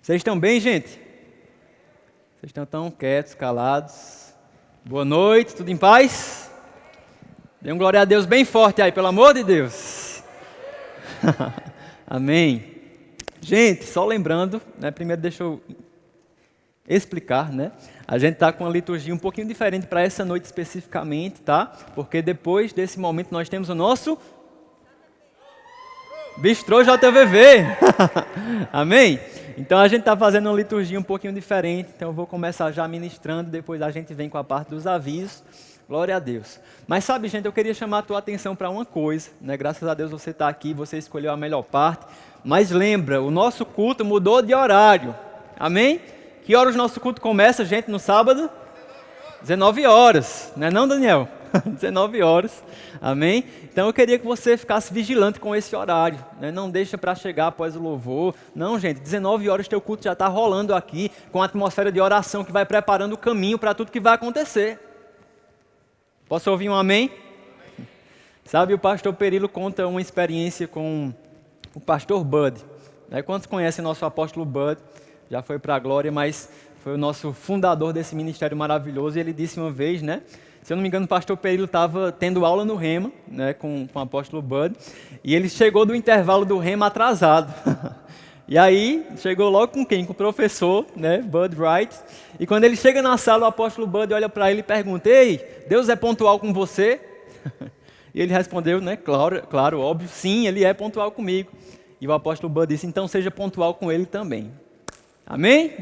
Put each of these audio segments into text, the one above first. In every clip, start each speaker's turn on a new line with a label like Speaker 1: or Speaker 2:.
Speaker 1: Vocês estão bem, gente? Vocês estão tão quietos, calados? Boa noite, tudo em paz? Dê um glória a Deus bem forte aí, pelo amor de Deus. Amém. Gente, só lembrando, né, primeiro deixa eu explicar, né? A gente está com uma liturgia um pouquinho diferente para essa noite especificamente, tá? Porque depois desse momento nós temos o nosso Bistrô JVV. Amém? Então a gente está fazendo uma liturgia um pouquinho diferente, então eu vou começar já ministrando, depois a gente vem com a parte dos avisos. Glória a Deus. Mas sabe, gente, eu queria chamar a tua atenção para uma coisa, né? Graças a Deus você está aqui, você escolheu a melhor parte. Mas lembra, o nosso culto mudou de horário. Amém? Que horas o nosso culto começa, gente, no sábado? 19 horas, não é não, Daniel? 19 horas, amém? Então eu queria que você ficasse vigilante com esse horário, né? Não deixa para chegar após o louvor. Não, gente, 19 horas teu culto já está rolando aqui, com a atmosfera de oração que vai preparando o caminho para tudo que vai acontecer. Posso ouvir um amém? Sabe, o pastor Perilo conta uma experiência com o pastor Bud. Quantos conhecem nosso apóstolo Bud? Já foi para a glória, mas foi o nosso fundador desse ministério maravilhoso. E ele disse uma vez, né? Se eu não me engano, o pastor Perilo estava tendo aula no Rema, né, com o apóstolo Bud. E ele chegou do intervalo do Rema atrasado. E aí, chegou logo com quem? Com o professor, né, Bud Wright. E quando ele chega na sala, o apóstolo Bud olha para ele e pergunta: "Ei, Deus é pontual com você?" E ele respondeu, né, claro, óbvio, sim, ele é pontual comigo. E o apóstolo Bud disse: "Então seja pontual com ele também." Amém?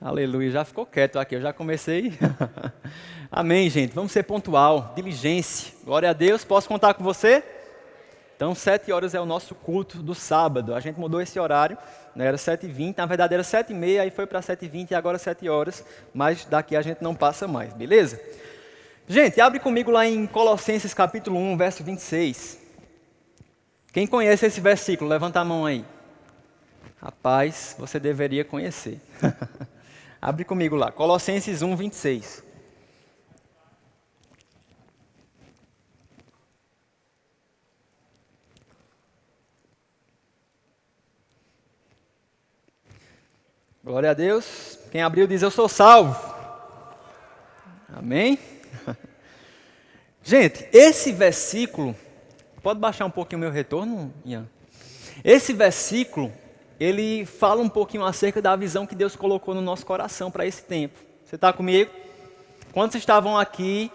Speaker 1: Aleluia, já ficou quieto aqui, eu já comecei. Amém, gente, vamos ser pontual, diligência. Glória a Deus, posso contar com você? Então, 7 horas é o nosso culto do sábado. A gente mudou esse horário, né? Era 7h20, na verdade era 7h30, aí foi para 7h20 e agora 7 horas. Mas daqui a gente não passa mais, beleza? Gente, abre comigo lá em Colossenses capítulo 1, verso 26. Quem conhece esse versículo, levanta a mão aí. Rapaz, você deveria conhecer. Abre comigo lá, Colossenses 1, 26. Glória a Deus. Quem abriu diz: "Eu sou salvo." Amém? Gente, esse versículo, pode baixar um pouquinho o meu retorno, Ian? Esse versículo, ele fala um pouquinho acerca da visão que Deus colocou no nosso coração para esse tempo. Você está comigo? Quantos estavam aqui,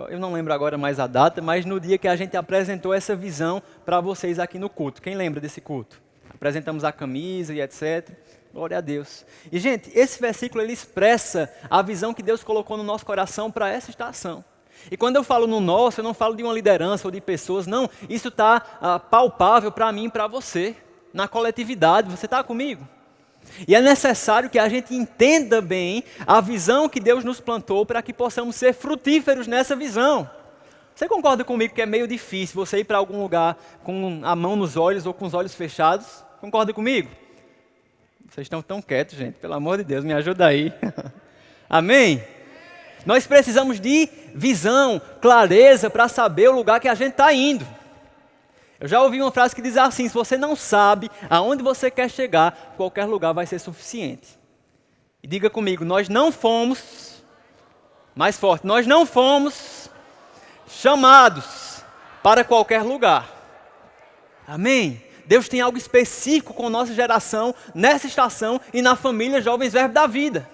Speaker 1: eu não lembro agora mais a data, mas no dia que a gente apresentou essa visão para vocês aqui no culto. Quem lembra desse culto? Apresentamos a camisa e etc. Glória a Deus. E, gente, esse versículo ele expressa a visão que Deus colocou no nosso coração para essa estação. E quando eu falo no nosso, eu não falo de uma liderança ou de pessoas, não. Isso está palpável para mim e para você, na coletividade. Você está comigo? E é necessário que a gente entenda bem a visão que Deus nos plantou para que possamos ser frutíferos nessa visão. Você concorda comigo que é meio difícil você ir para algum lugar com a mão nos olhos ou com os olhos fechados? Concorda comigo? Vocês estão tão quietos, gente. Pelo amor de Deus, me ajuda aí. Amém? Nós precisamos de visão, clareza para saber o lugar que a gente está indo. Eu já ouvi uma frase que diz assim: se você não sabe aonde você quer chegar, qualquer lugar vai ser suficiente. E diga comigo: nós não fomos, mais forte, nós não fomos chamados para qualquer lugar. Amém? Deus tem algo específico com a nossa geração, nessa estação e na família Jovens Verbo da Vida.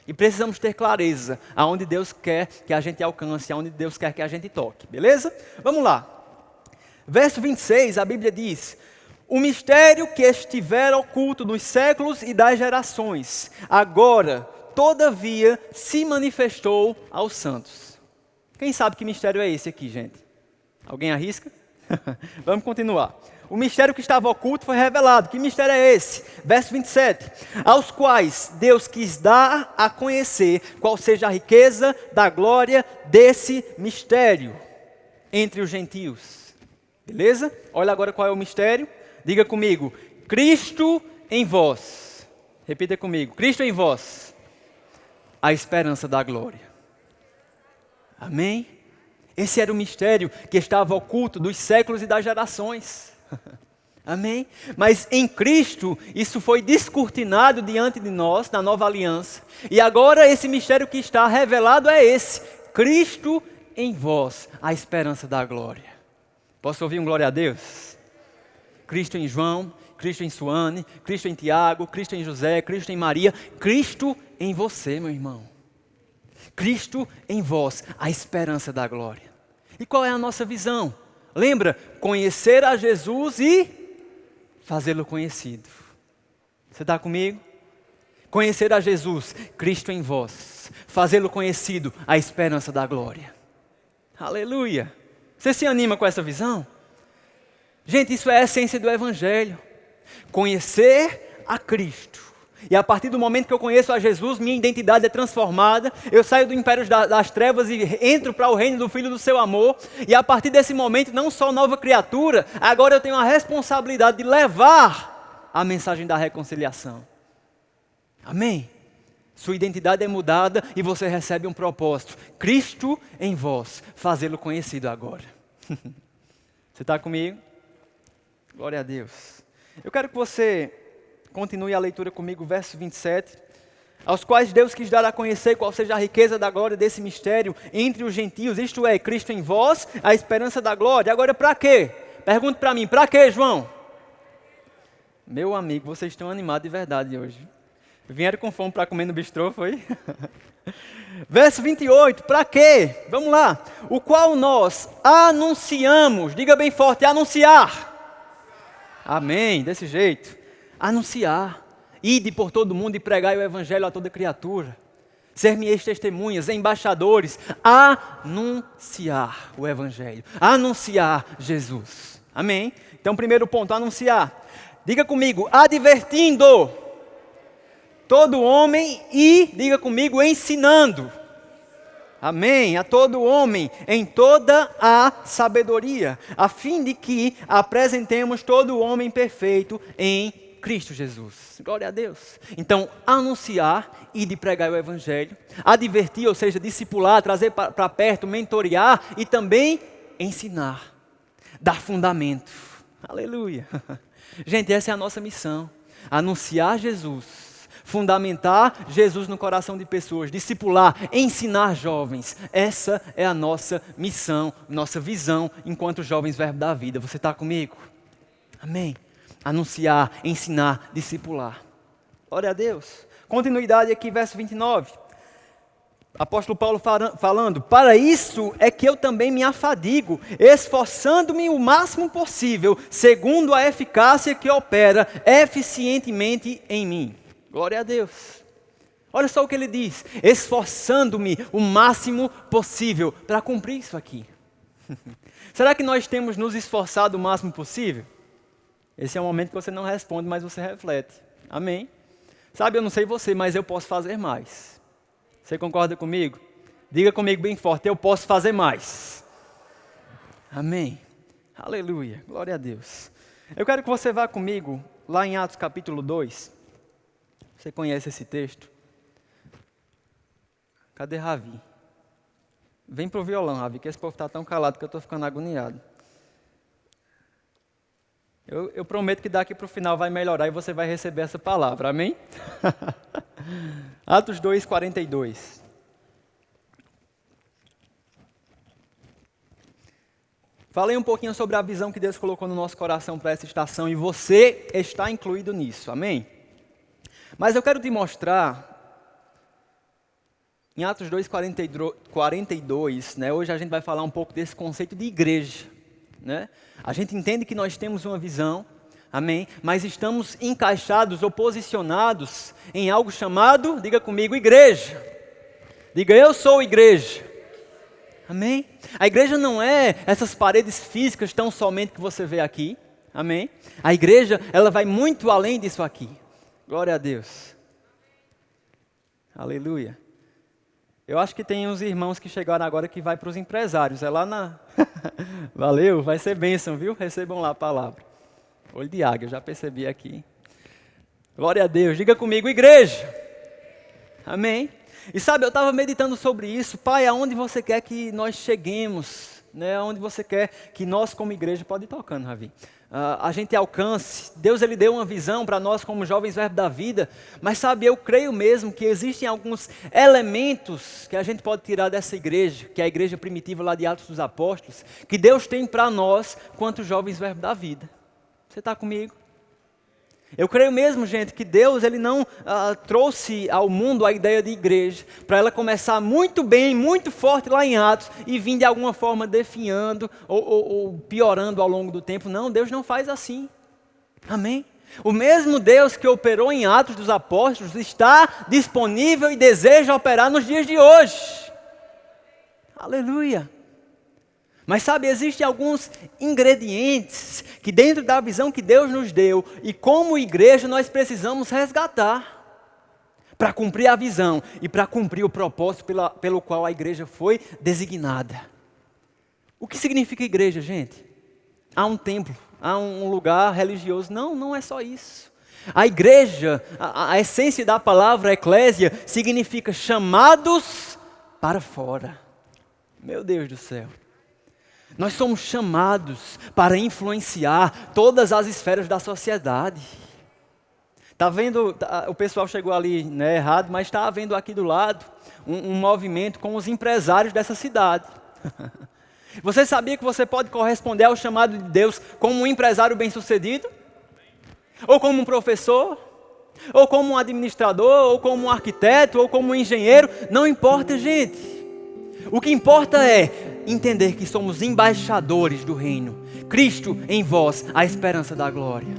Speaker 1: E precisamos ter clareza aonde Deus quer que a gente alcance, aonde Deus quer que a gente toque. Beleza? Vamos lá. Verso 26, a Bíblia diz: "O mistério que estivera oculto nos séculos e das gerações, agora, todavia, se manifestou aos santos." Quem sabe que mistério é esse aqui, gente? Alguém arrisca? Vamos continuar. O mistério que estava oculto foi revelado. Que mistério é esse? Verso 27. "Aos quais Deus quis dar a conhecer qual seja a riqueza da glória desse mistério entre os gentios." Beleza? Olha agora qual é o mistério. Diga comigo: Cristo em vós. Repita comigo: Cristo em vós, a esperança da glória. Amém? Esse era o mistério que estava oculto dos séculos e das gerações. Amém? Mas em Cristo, isso foi descortinado diante de nós, na nova aliança. E agora esse mistério que está revelado é esse: Cristo em vós, a esperança da glória. Posso ouvir um glória a Deus? Cristo em João, Cristo em Suane, Cristo em Tiago, Cristo em José, Cristo em Maria, Cristo em você, meu irmão. Cristo em vós, a esperança da glória. E qual é a nossa visão? Lembra? Conhecer a Jesus e fazê-lo conhecido. Você está comigo? Conhecer a Jesus, Cristo em vós, fazê-lo conhecido, a esperança da glória. Aleluia! Você se anima com essa visão? Gente, isso é a essência do Evangelho. Conhecer a Cristo. E a partir do momento que eu conheço a Jesus, minha identidade é transformada. Eu saio do império das trevas e entro para o reino do Filho do seu amor. E a partir desse momento, não só nova criatura, agora eu tenho a responsabilidade de levar a mensagem da reconciliação. Amém? Sua identidade é mudada e você recebe um propósito. Cristo em vós, fazê-lo conhecido agora. Você está comigo? Glória a Deus. Eu quero que você continue a leitura comigo, verso 27. Aos quais Deus quis dar a conhecer qual seja a riqueza da glória desse mistério entre os gentios, isto é, Cristo em vós, a esperança da glória. Agora, para quê? Pergunte para mim, para quê, João? Meu amigo, vocês estão animados de verdade hoje. Vieram com fome para comer no bistrô, foi? Verso 28, para quê? Vamos lá. O qual nós anunciamos, diga bem forte, anunciar. Amém, desse jeito. Anunciar. Ide por todo mundo e pregai o evangelho a toda criatura. Ser-me-eis testemunhas, embaixadores. Anunciar o evangelho. Anunciar Jesus. Amém? Então, primeiro ponto, anunciar. Diga comigo, advertindo todo homem e, diga comigo, ensinando. Amém? A todo homem em toda a sabedoria, a fim de que apresentemos todo homem perfeito em Cristo Jesus. Glória a Deus. Então, anunciar e de pregar o evangelho, advertir, ou seja, discipular, trazer para perto, mentorear e também ensinar, dar fundamento. Aleluia. Gente, essa é a nossa missão. Anunciar Jesus. Fundamentar Jesus no coração de pessoas, discipular, ensinar jovens. Essa é a nossa missão, nossa visão enquanto jovens verbo da vida. Você está comigo? Amém. Anunciar, ensinar, discipular. Glória a Deus. Continuidade aqui, verso 29. Apóstolo Paulo falando, para isso é que eu também me afadigo, esforçando-me o máximo possível, segundo a eficácia que opera eficientemente em mim. Glória a Deus. Olha só o que ele diz, esforçando-me o máximo possível para cumprir isso aqui. Será que nós temos nos esforçado o máximo possível? Esse é o momento que você não responde, mas você reflete. Amém? Sabe, eu não sei você, mas eu posso fazer mais. Você concorda comigo? Diga comigo bem forte, eu posso fazer mais. Amém? Aleluia, glória a Deus. Eu quero que você vá comigo lá em Atos capítulo 2. Você conhece esse texto? Cadê Ravi? Vem pro violão, Ravi, que esse povo está tão calado que eu estou ficando agoniado. Eu prometo que daqui para o final vai melhorar e você vai receber essa palavra, amém? Atos 2, 42. Falei um pouquinho sobre a visão que Deus colocou no nosso coração para essa estação e você está incluído nisso, amém? Mas eu quero te mostrar, em Atos 2, 42, né, hoje a gente vai falar um pouco desse conceito de igreja. Né? A gente entende que nós temos uma visão, amém? Mas estamos encaixados ou posicionados em algo chamado, diga comigo, igreja. Diga, eu sou igreja. Amém? A igreja não é essas paredes físicas tão somente que você vê aqui. Amém? A igreja, ela vai muito além disso aqui. Glória a Deus. Aleluia. Eu acho que tem uns irmãos que chegaram agora que vai para os empresários. É lá na... Valeu, vai ser bênção, viu? Recebam lá a palavra. Olho de águia, eu já percebi aqui. Glória a Deus. Diga comigo, igreja. Amém. E sabe, eu estava meditando sobre isso. Pai, aonde você quer que nós cheguemos né? Onde você quer que nós como igreja, pode ir tocando, Ravi, a gente alcance. Deus ele deu uma visão para nós como jovens Verbo da Vida, mas sabe, eu creio mesmo que existem alguns elementos que a gente pode tirar dessa igreja, que é a igreja primitiva lá de Atos dos Apóstolos, que Deus tem para nós quanto jovens Verbo da Vida. Você está comigo? Eu creio mesmo, gente, que Deus ele não trouxe ao mundo a ideia de igreja para ela começar muito bem, muito forte lá em Atos e vir de alguma forma definhando ou piorando ao longo do tempo. Não, Deus não faz assim. Amém? O mesmo Deus que operou em Atos dos Apóstolos está disponível e deseja operar nos dias de hoje. Aleluia! Mas sabe, existem alguns ingredientes que dentro da visão que Deus nos deu e como igreja nós precisamos resgatar para cumprir a visão e para cumprir o propósito pelo qual a igreja foi designada. O que significa igreja, gente? Há um templo, há um lugar religioso. Não, não é só isso. A igreja, a essência da palavra eclésia significa chamados para fora. Meu Deus do céu. Nós somos chamados para influenciar todas as esferas da sociedade. Está vendo, o pessoal chegou ali, né, errado, mas está havendo aqui do lado um movimento com os empresários dessa cidade. Você sabia que você pode corresponder ao chamado de Deus como um empresário bem-sucedido? Ou como um professor? Ou como um administrador? Ou como um arquiteto? Ou como um engenheiro? Não importa, gente. O que importa é entender que somos embaixadores do reino. Cristo em vós, a esperança da glória.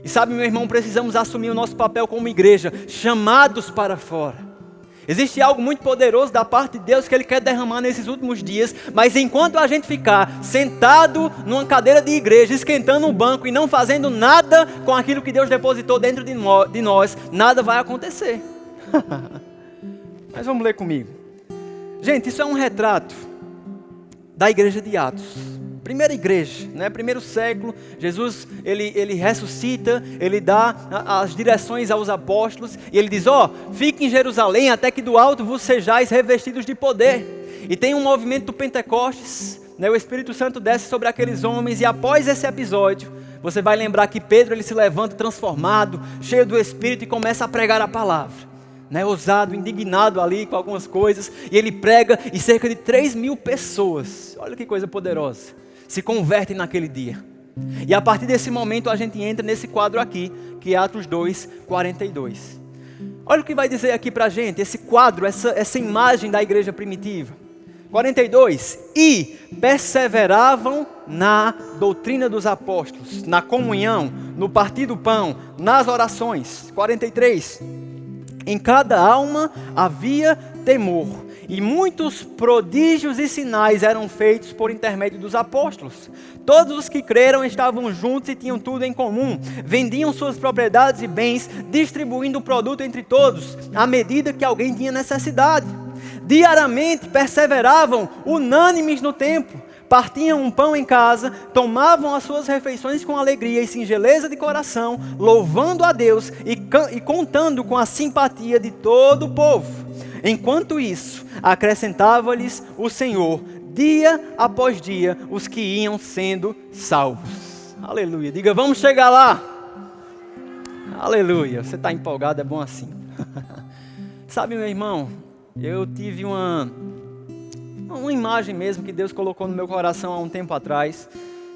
Speaker 1: E sabe, meu irmão, precisamos assumir o nosso papel como igreja, chamados para fora. Existe algo muito poderoso da parte de Deus que Ele quer derramar nesses últimos dias, mas enquanto a gente ficar sentado numa cadeira de igreja, esquentando um banco e não fazendo nada com aquilo que Deus depositou dentro de nós, nada vai acontecer. Mas vamos ler comigo. Gente, isso é um retrato da igreja de Atos. Primeira igreja, né? Primeiro século, Jesus, ele ressuscita, ele dá as direções aos apóstolos, e ele diz, fique em Jerusalém até que do alto vos sejais revestidos de poder. E tem um movimento do Pentecostes, né? O Espírito Santo desce sobre aqueles homens, e após esse episódio, você vai lembrar que Pedro ele se levanta transformado, cheio do Espírito, e começa a pregar a palavra. Né, ousado, indignado ali com algumas coisas, e ele prega e cerca de 3.000 pessoas, olha que coisa poderosa, se convertem naquele dia. E a partir desse momento a gente entra nesse quadro aqui, que é Atos 2, 42. Olha o que vai dizer aqui pra gente, esse quadro, essa imagem da igreja primitiva. 42, e perseveravam na doutrina dos apóstolos, na comunhão, no partir do pão, nas orações. 43, em cada alma havia temor, e muitos prodígios e sinais eram feitos por intermédio dos apóstolos. Todos os que creram estavam juntos e tinham tudo em comum. Vendiam suas propriedades e bens, distribuindo o produto entre todos, à medida que alguém tinha necessidade. Diariamente perseveravam unânimes no templo. Partiam um pão em casa, tomavam as suas refeições com alegria e singeleza de coração, louvando a Deus e contando com a simpatia de todo o povo. Enquanto isso, acrescentava-lhes o Senhor, dia após dia, os que iam sendo salvos. Aleluia, diga, vamos chegar lá. Aleluia, você está empolgado, é bom assim. Sabe, meu irmão, eu tive uma imagem mesmo que Deus colocou no meu coração há um tempo atrás.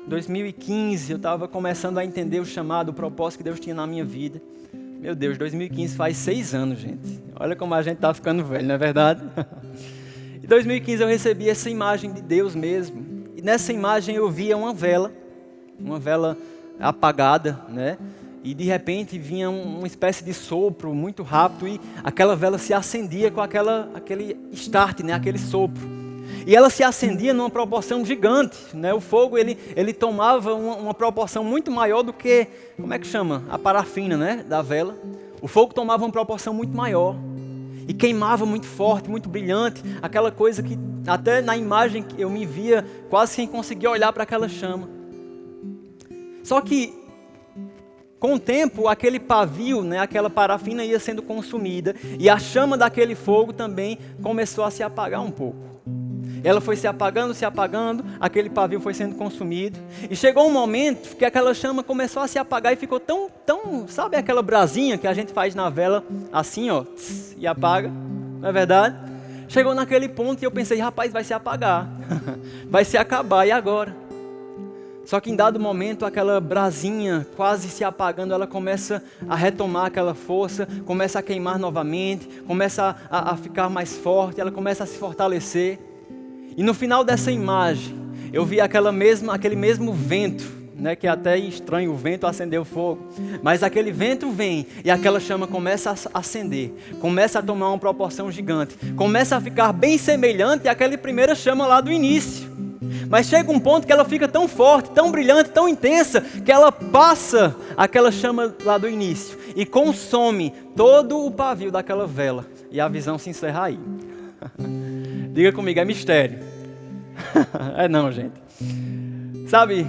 Speaker 1: Em 2015 eu estava começando a entender o chamado, o propósito que Deus tinha na minha vida. Meu Deus, 2015 faz 6 anos, gente. Olha como a gente está ficando velho, não é verdade? Em 2015 eu recebi essa imagem de Deus mesmo. E nessa imagem eu via uma vela apagada, né? E de repente vinha uma espécie de sopro muito rápido e aquela vela se acendia com aquele start, né? Aquele sopro. E ela se acendia numa proporção gigante, né? O fogo ele tomava uma proporção muito maior do que, como é que chama? A parafina, né? Da vela. O fogo tomava uma proporção muito maior. E queimava muito forte, muito brilhante. Aquela coisa que até na imagem eu me via quase sem conseguir olhar para aquela chama. Só que com o tempo, aquele pavio, né, aquela parafina ia sendo consumida e a chama daquele fogo também começou a se apagar um pouco. Ela foi se apagando, aquele pavio foi sendo consumido. E chegou um momento que aquela chama começou a se apagar e ficou tão, sabe aquela brasinha que a gente faz na vela, assim ó, tss, e apaga, não é verdade? Chegou naquele ponto e eu pensei, rapaz, vai se apagar, vai se acabar, e agora? Só que em dado momento, aquela brasinha quase se apagando, ela começa a retomar aquela força, começa a queimar novamente, começa a ficar mais forte, ela começa a se fortalecer. E no final dessa imagem, eu vi aquele mesmo vento, né, que é até estranho o vento acender o fogo, mas aquele vento vem e aquela chama começa a acender, começa a tomar uma proporção gigante, começa a ficar bem semelhante àquela primeira chama lá do início. Mas chega um ponto que ela fica tão forte, tão brilhante, tão intensa, que ela passa aquela chama lá do início e consome todo o pavio daquela vela. E a visão se encerra aí. Diga comigo, é mistério. É não, gente. Sabe,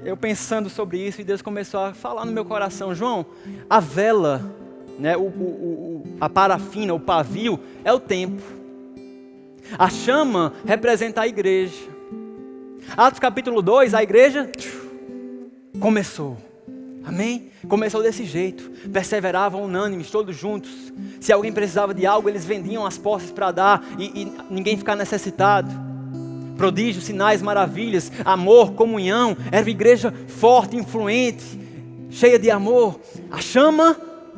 Speaker 1: eu pensando sobre isso e Deus começou a falar no meu coração, João, a vela, né, a parafina, o pavio, é o tempo. A chama representa a igreja. Atos capítulo 2, a igreja começou, amém? Começou desse jeito, perseveravam unânimes, todos juntos. Se alguém precisava de algo, eles vendiam as posses para dar e ninguém ficar necessitado. Prodígios, sinais, maravilhas, amor, comunhão. Era uma igreja forte, influente, cheia de amor. A chama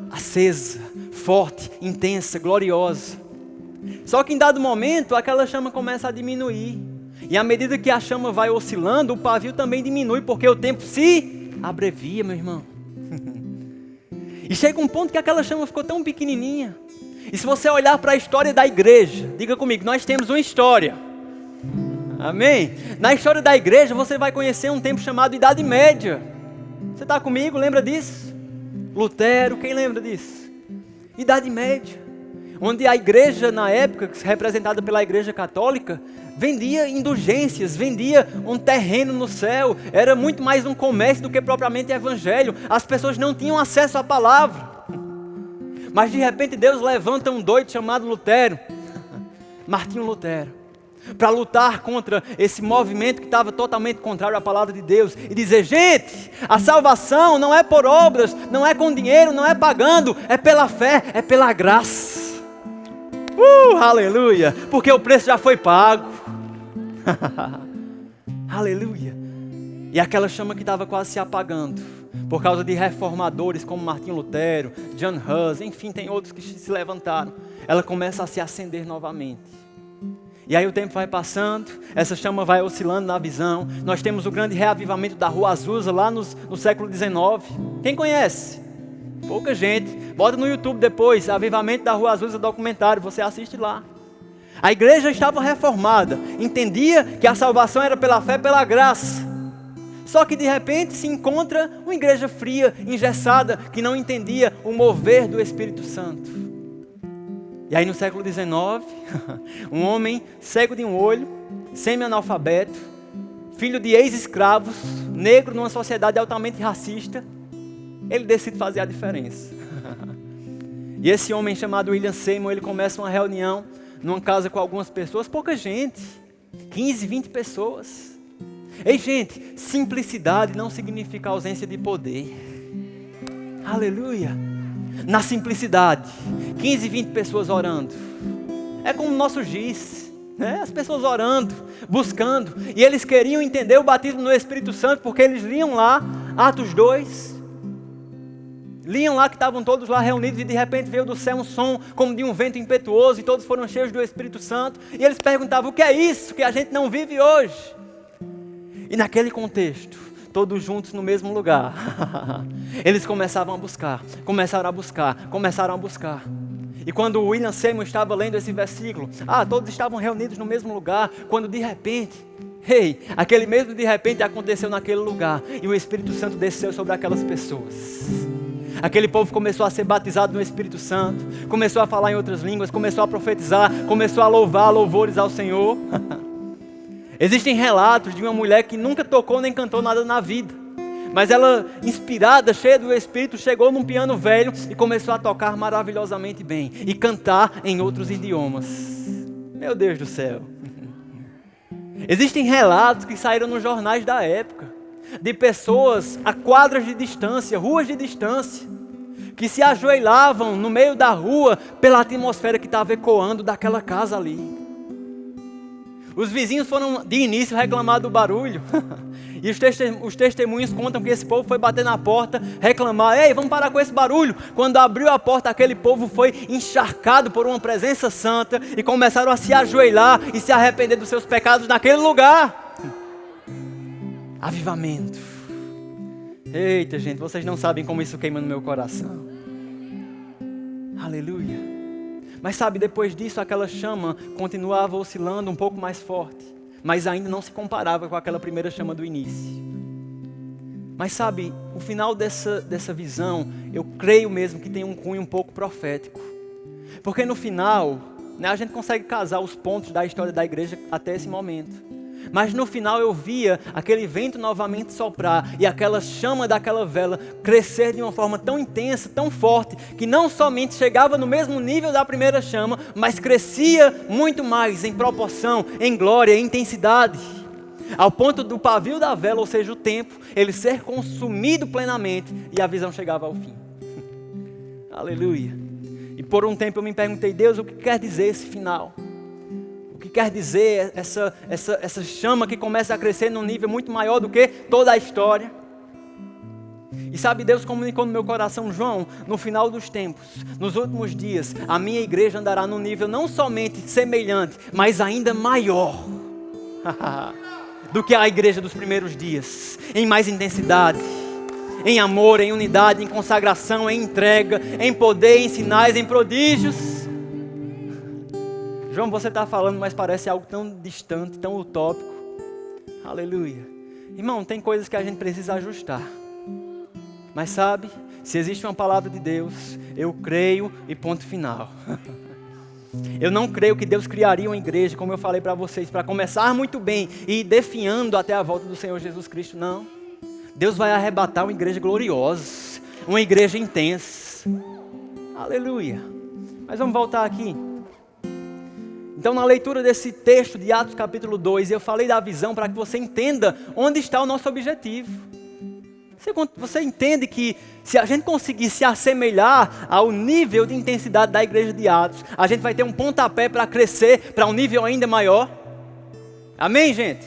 Speaker 1: acesa, forte, intensa, gloriosa. Só que em dado momento, aquela chama começa a diminuir. E à medida que a chama vai oscilando, o pavio também diminui, porque o tempo se abrevia, meu irmão. E chega um ponto que aquela chama ficou tão pequenininha. E se você olhar para a história da igreja, diga comigo, nós temos uma história. Amém? Na história da igreja, você vai conhecer um tempo chamado Idade Média. Você está comigo? Lembra disso? Lutero, quem lembra disso? Idade Média. Onde a igreja, na época, representada pela igreja católica, vendia indulgências, vendia um terreno no céu. Era muito mais um comércio do que propriamente evangelho. As pessoas não tinham acesso à palavra. Mas de repente Deus levanta um doido chamado Lutero, Martinho Lutero, para lutar contra esse movimento que estava totalmente contrário à palavra de Deus. E dizer, gente, a salvação não é por obras, não é com dinheiro, não é pagando, é pela fé, é pela graça. Aleluia, porque o preço já foi pago. Aleluia. E aquela chama que estava quase se apagando, por causa de reformadores como Martinho Lutero, John Hus, enfim, tem outros que se levantaram. Ela começa a se acender novamente. E aí o tempo vai passando, essa chama vai oscilando na visão. Nós temos o grande reavivamento da Rua Azusa lá no século XIX. Quem conhece? Pouca gente. Bota no YouTube depois, Avivamento da Rua Azusa documentário, você assiste lá. A igreja estava reformada, entendia que a salvação era pela fé, pela graça. Só que de repente se encontra uma igreja fria, engessada, que não entendia o mover do Espírito Santo. E aí no século XIX, um homem cego de um olho, semi-analfabeto, filho de ex-escravos, negro numa sociedade altamente racista, ele decide fazer a diferença. E esse homem chamado William Seymour, ele começa uma reunião numa casa com algumas pessoas, pouca gente, 15, 20 pessoas. Ei gente, simplicidade não significa ausência de poder. Aleluia. Na simplicidade, 15, 20 pessoas orando. É como o nosso giz, né? As pessoas orando, buscando. E eles queriam entender o batismo no Espírito Santo, porque eles liam lá, Atos 2. Liam lá que estavam todos lá reunidos e de repente veio do céu um som como de um vento impetuoso e todos foram cheios do Espírito Santo. E eles perguntavam, o que é isso que a gente não vive hoje? E naquele contexto, todos juntos no mesmo lugar, eles começaram a buscar. E quando William Seymour estava lendo esse versículo, todos estavam reunidos no mesmo lugar, quando de repente, aquele mesmo de repente aconteceu naquele lugar e o Espírito Santo desceu sobre aquelas pessoas. Aquele povo começou a ser batizado no Espírito Santo, começou a falar em outras línguas, começou a profetizar, começou a louvar louvores ao Senhor. Existem relatos de uma mulher que nunca tocou nem cantou nada na vida, mas ela, inspirada, cheia do Espírito, chegou num piano velho e começou a tocar maravilhosamente bem e cantar em outros idiomas. Meu Deus do céu. Existem relatos que saíram nos jornais da época, de pessoas a quadras de distância, ruas de distância, que se ajoelhavam no meio da rua pela atmosfera que estava ecoando daquela casa ali. Os vizinhos foram de início reclamar do barulho. E os testemunhos contam que esse povo foi bater na porta, reclamar: ei, vamos parar com esse barulho. Quando abriu a porta, aquele povo foi encharcado por uma presença santa e começaram a se ajoelhar e se arrepender dos seus pecados naquele lugar. Avivamento. Eita, gente, vocês não sabem como isso queima no meu coração. Aleluia. Mas sabe, depois disso aquela chama continuava oscilando um pouco mais forte, mas ainda não se comparava com aquela primeira chama do início. Mas sabe, o final dessa visão, eu creio mesmo que tem um cunho um pouco profético. Porque no final, a gente consegue casar os pontos da história da igreja até esse momento. Mas no final eu via aquele vento novamente soprar e aquela chama daquela vela crescer de uma forma tão intensa, tão forte, que não somente chegava no mesmo nível da primeira chama, mas crescia muito mais em proporção, em glória, em intensidade. Ao ponto do pavio da vela, ou seja, o tempo, ele ser consumido plenamente e a visão chegava ao fim. Aleluia. E por um tempo eu me perguntei: Deus, o que quer dizer esse final? O que quer dizer essa chama que começa a crescer num nível muito maior do que toda a história? E sabe, Deus comunicou no meu coração: João, no final dos tempos, nos últimos dias, a minha igreja andará num nível não somente semelhante, mas ainda maior do que a igreja dos primeiros dias, em mais intensidade, em amor, em unidade, em consagração, em entrega, em poder, em sinais, em prodígios. João, você está falando, mas parece algo tão distante, tão utópico. Aleluia. Irmão, tem coisas que a gente precisa ajustar. Mas sabe, se existe uma palavra de Deus, eu creio e ponto final. Eu não creio que Deus criaria uma igreja, como eu falei para vocês, para começar muito bem e ir definhando até a volta do Senhor Jesus Cristo, não. Deus vai arrebatar uma igreja gloriosa, uma igreja intensa. Aleluia. Mas vamos voltar aqui. Então, na leitura desse texto de Atos capítulo 2, eu falei da visão para que você entenda onde está o nosso objetivo. Você entende que se a gente conseguir se assemelhar ao nível de intensidade da igreja de Atos, a gente vai ter um pontapé para crescer para um nível ainda maior? Amém, gente?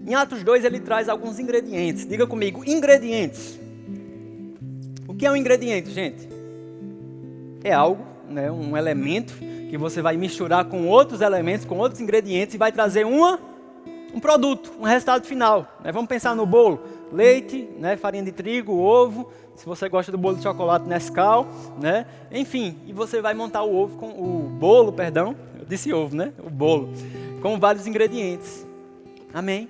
Speaker 1: Em Atos 2 ele traz alguns ingredientes. Diga comigo, ingredientes. O que é um ingrediente, gente? É algo, um elemento que você vai misturar com outros elementos, com outros ingredientes e vai trazer um produto, um resultado final. Vamos pensar no bolo: leite, farinha de trigo, ovo. Se você gosta do bolo de chocolate, Nescau, enfim. E você vai montar o bolo, eu disse ovo, o bolo, com vários ingredientes. Amém?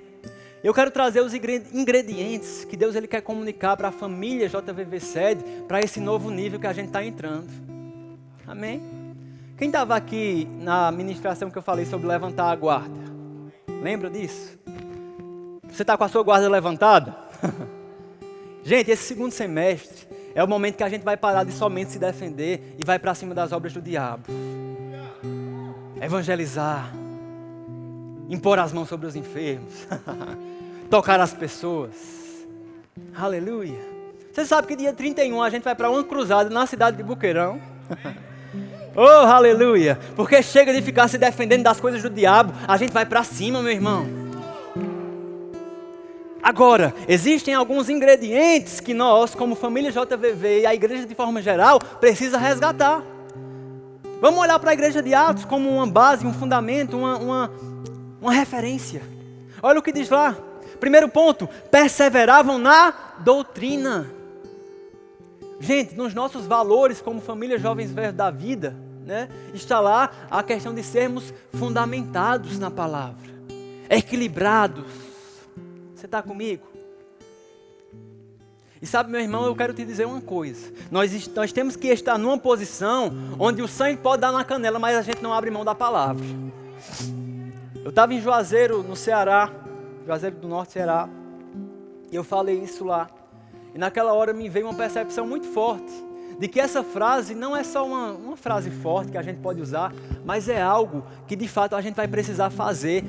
Speaker 1: Eu quero trazer os ingredientes que Deus ele quer comunicar para a família JVV Sede, para esse novo nível que a gente está entrando. Amém? Quem estava aqui na ministração que eu falei sobre levantar a guarda? Lembra disso? Você está com a sua guarda levantada? Gente, esse segundo semestre é o momento que a gente vai parar de somente se defender e vai para cima das obras do diabo. Evangelizar, impor as mãos sobre os enfermos, tocar as pessoas. Aleluia. Você sabe que dia 31 a gente vai para uma cruzada na cidade de Boqueirão. Oh, aleluia. Porque chega de ficar se defendendo das coisas do diabo, a gente vai para cima, meu irmão. Agora, existem alguns ingredientes que nós, como família JVV e a igreja de forma geral, precisa resgatar. Vamos olhar para a igreja de Atos como uma base, um fundamento, uma referência. Olha o que diz lá. Primeiro ponto: perseveravam na doutrina. Gente, nos nossos valores como família Jovens Verdes da Vida, está lá a questão de sermos fundamentados na palavra, equilibrados. Você está comigo? E sabe, meu irmão, eu quero te dizer uma coisa. Nós temos que estar numa posição onde o sangue pode dar na canela, mas a gente não abre mão da palavra. Eu estava em Juazeiro, no Ceará, Juazeiro do Norte, Ceará, e eu falei isso lá. E naquela hora me veio uma percepção muito forte de que essa frase não é só uma frase forte que a gente pode usar, mas é algo que de fato a gente vai precisar fazer,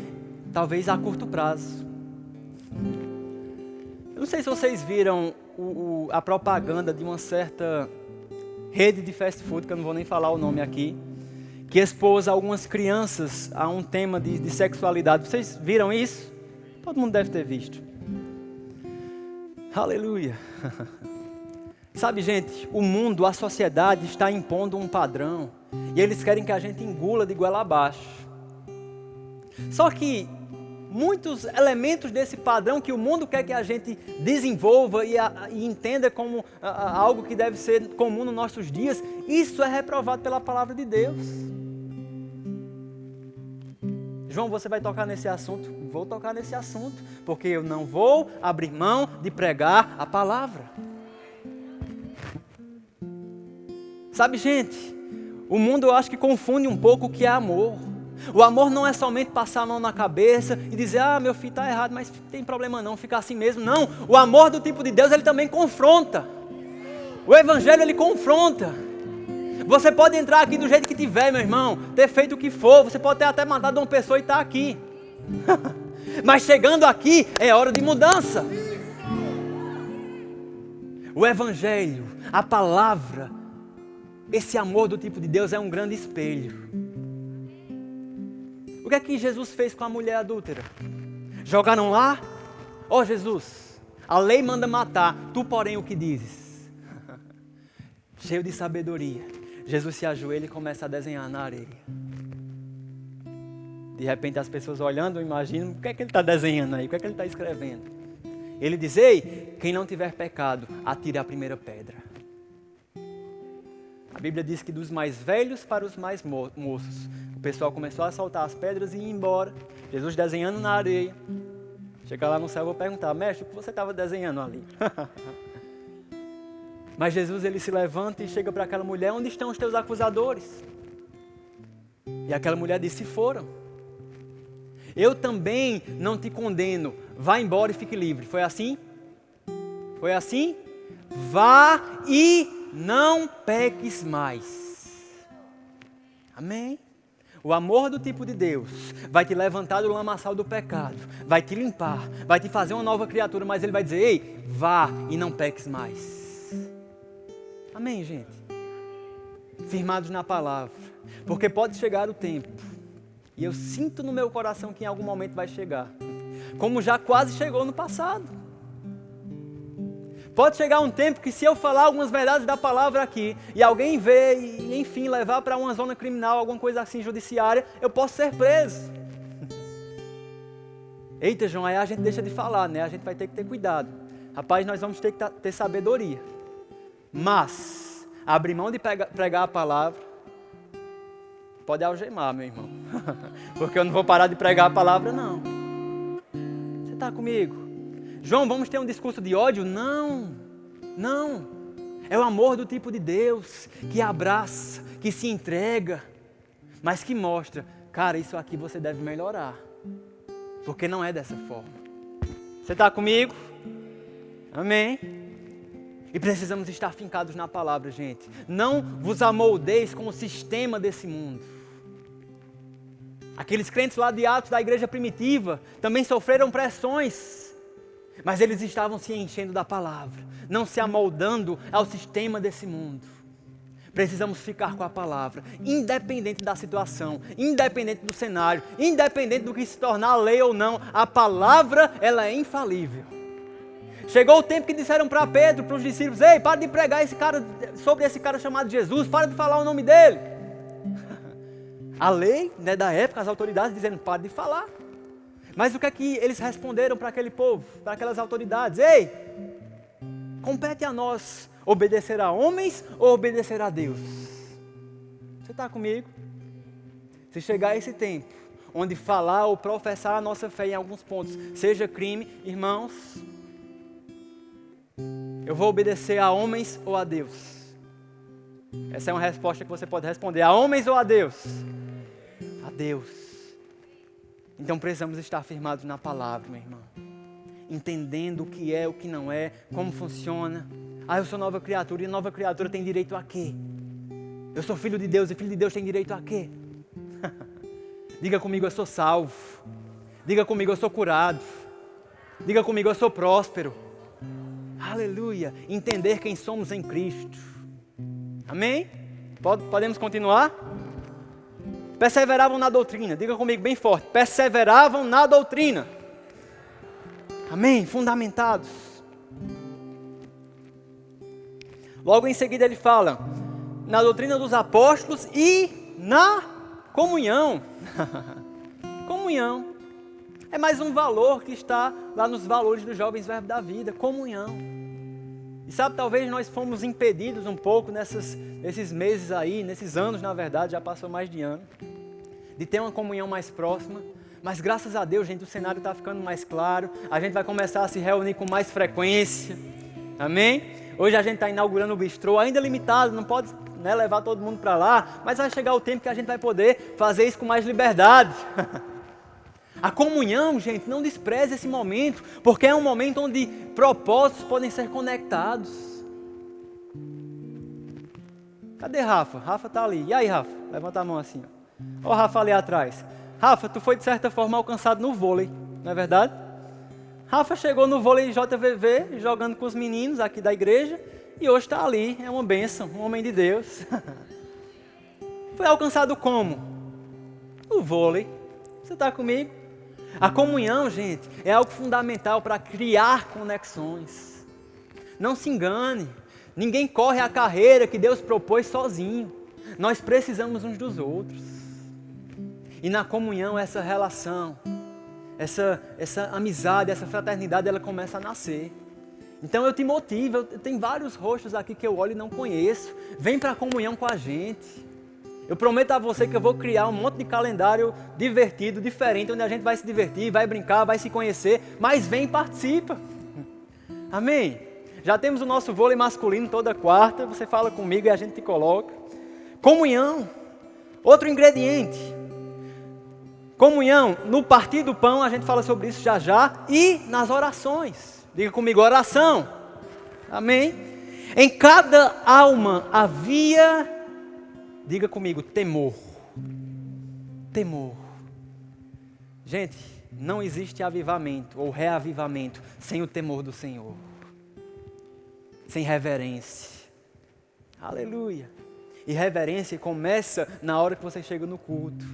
Speaker 1: talvez a curto prazo. Eu não sei se vocês viram a propaganda de uma certa rede de fast food, que eu não vou nem falar o nome aqui, que expôs algumas crianças a um tema de sexualidade. Vocês viram isso? Todo mundo deve ter visto. Aleluia. Sabe, gente, o mundo, a sociedade está impondo um padrão e eles querem que a gente engula de goela abaixo. Só que muitos elementos desse padrão que o mundo quer que a gente desenvolva e entenda como algo que deve ser comum nos nossos dias, isso é reprovado pela palavra de Deus. João, você vai tocar nesse assunto? Vou tocar nesse assunto, porque eu não vou abrir mão de pregar a palavra. Sabe, gente, o mundo eu acho que confunde um pouco o que é amor. O amor não é somente passar a mão na cabeça e dizer, meu filho está errado, mas não tem problema não, ficar assim mesmo. Não, o amor do tipo de Deus, ele também confronta. O evangelho, ele confronta. Você pode entrar aqui do jeito que tiver, meu irmão, ter feito o que for, você pode ter até matado uma pessoa e estar aqui. Mas chegando aqui, é hora de mudança. O evangelho, a palavra, esse amor do tipo de Deus é um grande espelho. O que é que Jesus fez com a mulher adúltera? Jogaram lá? Jesus, a lei manda matar, tu porém o que dizes? Cheio de sabedoria, Jesus se ajoelha e começa a desenhar na areia. De repente as pessoas olhando, imaginam, o que é que ele está desenhando aí? O que é que ele está escrevendo? Ele diz, ei, quem não tiver pecado, atire a primeira pedra. A Bíblia diz que dos mais velhos para os mais moços, o pessoal começou a soltar as pedras e ir embora. Jesus desenhando na areia. Chega lá no céu, eu vou perguntar, mestre, o que você estava desenhando ali? Mas Jesus, ele se levanta e chega para aquela mulher, onde estão os teus acusadores? E aquela mulher diz, se foram. Eu também não te condeno, vá embora e fique livre. Foi assim? Foi assim? Vá e não peques mais. Amém? O amor do tipo de Deus vai te levantar do lamaçal do pecado, vai te limpar, vai te fazer uma nova criatura, mas ele vai dizer, ei, vá e não peques mais. Amém, gente? Firmados na palavra, porque pode chegar o tempo, e eu sinto no meu coração que em algum momento vai chegar, como já quase chegou no passado. Pode chegar um tempo que se eu falar algumas verdades da palavra aqui, e alguém ver e enfim levar para uma zona criminal, alguma coisa assim judiciária, eu posso ser preso. Eita, João, aí a gente deixa de falar, né? A gente vai ter que ter cuidado. Rapaz, nós vamos ter que ter sabedoria. Mas, abrir mão de pregar a palavra, pode algemar, meu irmão. Porque eu não vou parar de pregar a palavra, não. Você está comigo? João, vamos ter um discurso de ódio? Não, não. É o amor do tipo de Deus, que abraça, que se entrega, mas que mostra, cara, isso aqui você deve melhorar. Porque não é dessa forma. Você está comigo? Amém? E precisamos estar fincados na palavra, gente. Não vos amoldeis com o sistema desse mundo. Aqueles crentes lá de Atos da igreja primitiva também sofreram pressões. Mas eles estavam se enchendo da palavra, não se amoldando ao sistema desse mundo. Precisamos ficar com a palavra, independente da situação, independente do cenário, independente do que se tornar lei ou não, a palavra, ela é infalível. Chegou o tempo que disseram para Pedro, para os discípulos, ei, para de pregar sobre esse cara chamado Jesus, para de falar o nome dele. A lei, né, da época, as autoridades dizendo, para de falar. Mas o que é que eles responderam para aquele povo, para aquelas autoridades? Ei, compete a nós obedecer a homens ou obedecer a Deus? Você está comigo? Se chegar esse tempo, onde falar ou professar a nossa fé em alguns pontos seja crime, irmãos, eu vou obedecer a homens ou a Deus? Essa é uma resposta que você pode responder, a homens ou a Deus? A Deus. Então precisamos estar firmados na palavra, meu irmão. Entendendo o que é, o que não é, como funciona. Ah, eu sou nova criatura, e nova criatura tem direito a quê? Eu sou filho de Deus, e filho de Deus tem direito a quê? Diga comigo, eu sou salvo. Diga comigo, eu sou curado. Diga comigo, eu sou próspero. Aleluia. Entender quem somos em Cristo. Amém? Podemos continuar? Perseveravam na doutrina. Diga comigo bem forte. Perseveravam na doutrina. Amém? Fundamentados. Logo em seguida ele fala na doutrina dos apóstolos e na comunhão. Comunhão. É mais um valor que está lá nos valores dos jovens Verbo da Vida. Comunhão. E sabe, talvez nós fomos impedidos um pouco nesses meses aí, nesses anos na verdade, já passou mais de ano, de ter uma comunhão mais próxima. Mas graças a Deus, gente, o cenário está ficando mais claro. A gente vai começar a se reunir com mais frequência. Amém? Hoje a gente está inaugurando o bistrô, ainda limitado, não pode levar todo mundo para lá. Mas vai chegar o tempo que a gente vai poder fazer isso com mais liberdade. A comunhão, gente, não despreze esse momento, porque é um momento onde propósitos podem ser conectados. Cadê Rafa? Rafa está ali. E aí, Rafa? Levanta a mão assim. Ó o Rafa ali atrás. Rafa, tu foi de certa forma alcançado no vôlei, não é verdade? Rafa chegou no vôlei JVV, jogando com os meninos aqui da igreja, e hoje está ali, é uma bênção, um homem de Deus. Foi alcançado como? O vôlei. Você está comigo? A comunhão, gente, é algo fundamental para criar conexões. Não se engane, ninguém corre a carreira que Deus propôs sozinho. Nós precisamos uns dos outros. E na comunhão, essa relação, essa amizade, essa fraternidade, ela começa a nascer. Então eu te motivo, tem vários rostos aqui que eu olho e não conheço. Vem para a comunhão com a gente. Eu prometo a você que eu vou criar um monte de calendário divertido, diferente, onde a gente vai se divertir, vai brincar, vai se conhecer, mas vem e participa. Amém? Já temos o nosso vôlei masculino toda quarta, você fala comigo e a gente te coloca. Comunhão, outro ingrediente. Comunhão, no partir do pão, a gente fala sobre isso já já, e nas orações. Diga comigo, oração. Amém? Em cada alma havia... Diga comigo, temor. Temor. Gente, não existe avivamento ou reavivamento sem o temor do Senhor. Sem reverência. Aleluia. E reverência começa na hora que você chega no culto.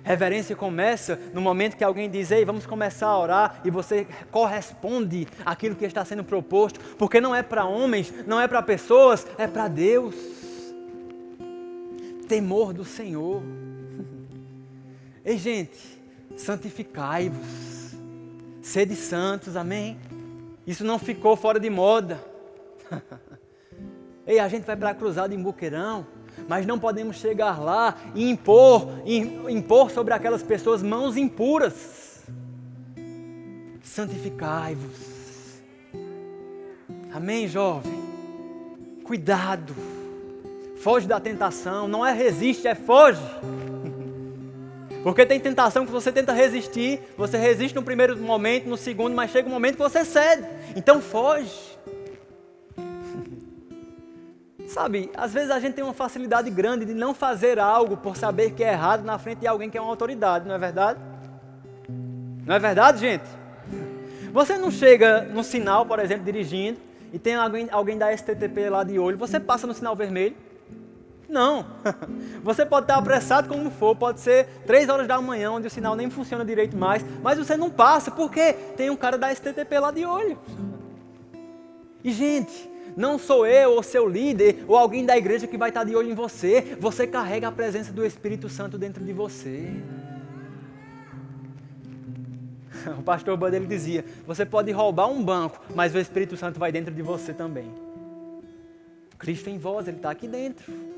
Speaker 1: Reverência começa no momento que alguém diz, ei, vamos começar a orar, e você corresponde àquilo que está sendo proposto, porque não é para homens, não é para pessoas, é para Deus. Temor do Senhor. Ei, gente, santificai-vos, sede santos, amém? Isso não ficou fora de moda. Ei, a gente vai para a cruzada em Boqueirão, mas não podemos chegar lá e impor sobre aquelas pessoas mãos impuras. Santificai-vos. Amém, jovem? Cuidado. Foge da tentação, não é resiste, é foge. Porque tem tentação que você tenta resistir, você resiste no primeiro momento, no segundo, mas chega um momento que você cede. Então foge. Sabe, às vezes a gente tem uma facilidade grande de não fazer algo por saber que é errado na frente de alguém que é uma autoridade, não é verdade? Não é verdade, gente? Você não chega no sinal, por exemplo, dirigindo, e tem alguém da STTP lá de olho, você passa no sinal vermelho? Não. Você pode estar apressado como for, pode ser 3 horas da manhã, onde o sinal nem funciona direito mais, mas você não passa, porque tem um cara da STTP lá de olho. E gente, não sou eu ou seu líder ou alguém da igreja que vai estar de olho em você. Você carrega a presença do Espírito Santo dentro de você. O pastor Bud, ele dizia, você pode roubar um banco, mas o Espírito Santo vai dentro de você também. Cristo em vós, ele está aqui dentro.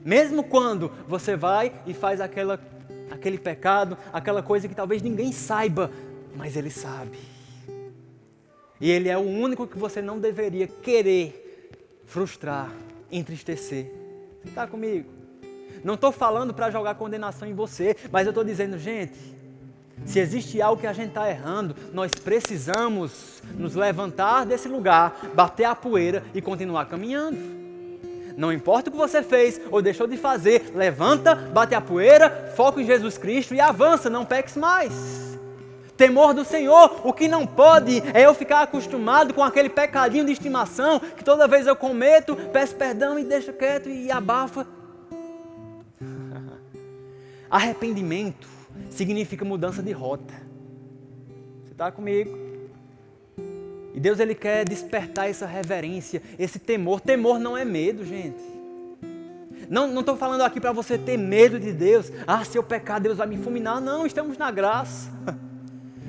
Speaker 1: Mesmo quando você vai e faz aquele pecado, aquela coisa que talvez ninguém saiba, mas ele sabe. E ele é o único que você não deveria querer frustrar, entristecer. Você está comigo? Não estou falando para jogar condenação em você, mas eu estou dizendo, gente, Se existe algo que a gente está errando, nós precisamos nos levantar desse lugar, bater a poeira e continuar caminhando. Não importa o que você fez ou deixou de fazer, levanta, bate a poeira, foca em Jesus Cristo e avança, não peques mais. Temor do Senhor, o que não pode é eu ficar acostumado com aquele pecadinho de estimação que toda vez eu cometo, peço perdão e deixo quieto e abafa. Arrependimento significa mudança de rota. Você está comigo? E Deus, Ele quer despertar essa reverência, esse temor. Temor não é medo, gente. Não estou falando aqui para você ter medo de Deus. Se eu pecar, Deus vai me fulminar. Não, estamos na graça.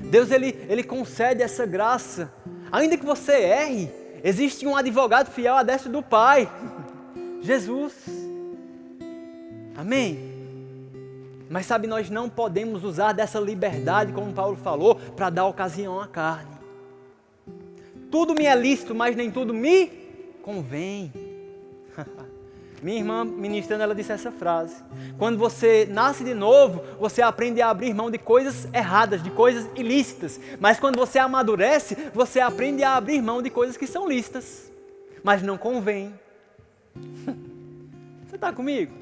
Speaker 1: Deus, Ele concede essa graça. Ainda que você erre, existe um advogado fiel à destra do Pai. Jesus. Amém? Mas sabe, nós não podemos usar dessa liberdade, como Paulo falou, para dar ocasião à carne. Tudo me é lícito, mas nem tudo me convém. Minha irmã, ministrando, ela disse essa frase. Quando você nasce de novo, você aprende a abrir mão de coisas erradas, de coisas ilícitas. Mas quando você amadurece, você aprende a abrir mão de coisas que são lícitas, mas não convém. Você está comigo?